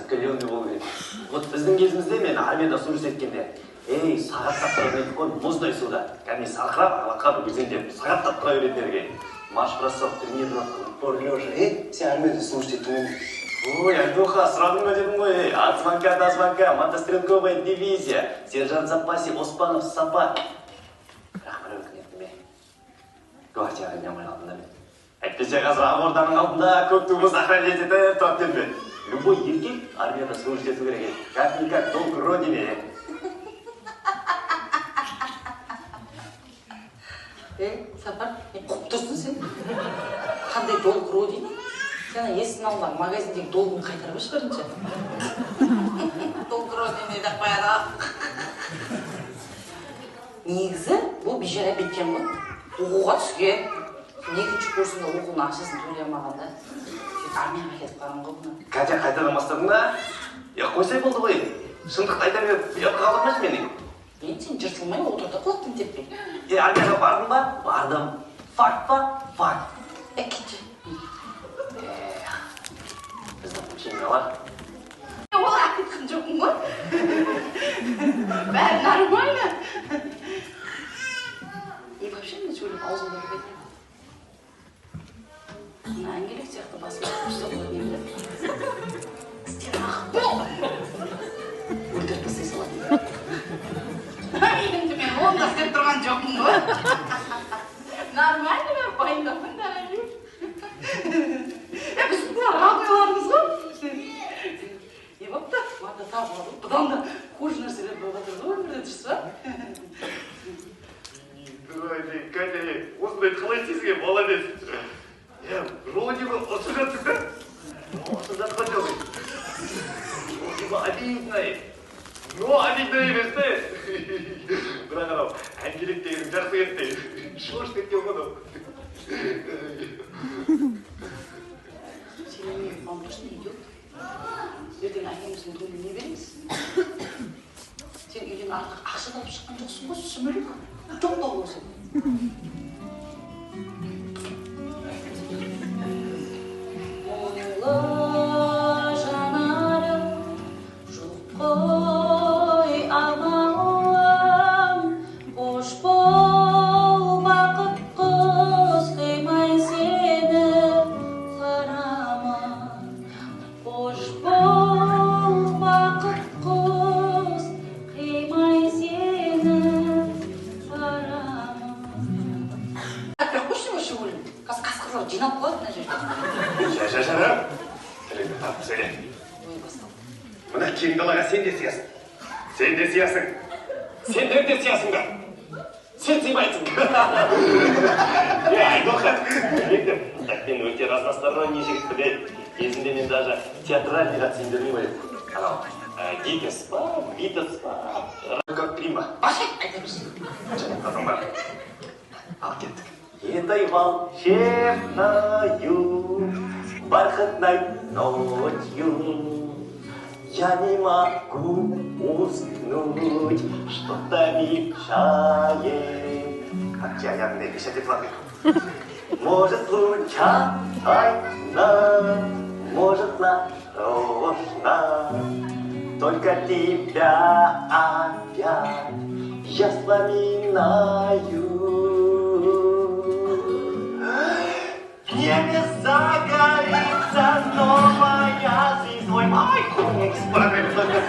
раскаленный болу. Вот біздің кезімізде мен армияда служба еткенде, сағаттап тұрып едік қой, мұздай суда. Кәдімгі сарқырап, алақанып өзендеп, сағаттап тұра беретіндерге. Марш бросок, тренировка, упор лежа. Сен армияда служба еттің. Ой, Альдоха, сразу на дедом мой. От звонка до звонка, мотострелковая дивизия, сержант в запасе Оспанов Сапа. Рахмаров кнетіме. Гвардияға айнамай алдында мен. Әйтпесе қазір Ақорданың алдында көк туымыз охранять етіп тұрады бе. Любой еркек армияда служба ету керек. Как-никак долг родине. Сапар, қуып тұрсың сен? Қандай долг родине? Сен есін алма, магазиндегі долгын қайтарып өш бірінші. Долг родине деп қояды. Негізі, бұл бейшара беткен ғой. Оқуға түскен. Екінші курсында оқуының ақшасын төлей алмағанда. Армияға кетіп қалған ғой бұны. Катя қайтадан бастадың ба? Қойсай болды ғой. Шындықты айта беріп, ұятқа қалдырмайсың менің. Мен сен жыртылмай отырды құлақтың теппей. Армияға бардың ба? Бардым. Факт па? Факт. Кетші. Біздің учениялар. Ол әкеткен жоқпын ғой. Бәрі нормально. И вообще мен сөйлеп аузымда көбейтемін. Мына әңгелек сияқты басыма тұрса ғой не біледі. Істен ақып бол! Өлтіріп тастай салатын. Енді мен оны да істеп тұрған жоқпын ғой. Нормально мен пайымдамын да әлі. Біз бұлар ағыларымыз ғой. Бапта, манда тағы бар. Бұдан да көз нәрселер болып жатыр ғой, өмірде тұрса. Катя, осындай қалай сезген молодец. Родину ұрсып жатсың да? Ұрсып жатқан жоқ. Родина обидно. Но обидно емес те. Бірақ анау, әңгелек дегенің жақсы кетті. Шош кеткен ғой. Сенің вам точно идет? Ертең әкеміздің тойына не береміз? Сен үйден артық ақша алып шыққан жоқсың ғой, сүмірік. Жоқ та ол сен. Мына кең далаға сен де сиясың. Сен де сиясың. Сендер де сиясың ба? Сен сыймайсың. Айдоха. Так мен өте разносторонний жігітті де. Кезінде мен даже театральный рад сендермей қойып. Анау, гипеспа, витеспа, как прима. Башай, айта берсін. Және қатың бар. Ал кеттік. Этой волшебною бархатной ночью я не могу уснуть, что-то мешает. Отчаянный пишите флаг. Может случайно, может нарочно, только тебя опять я вспоминаю. В небе загорится новая звездой. Ай, конец, правильно, только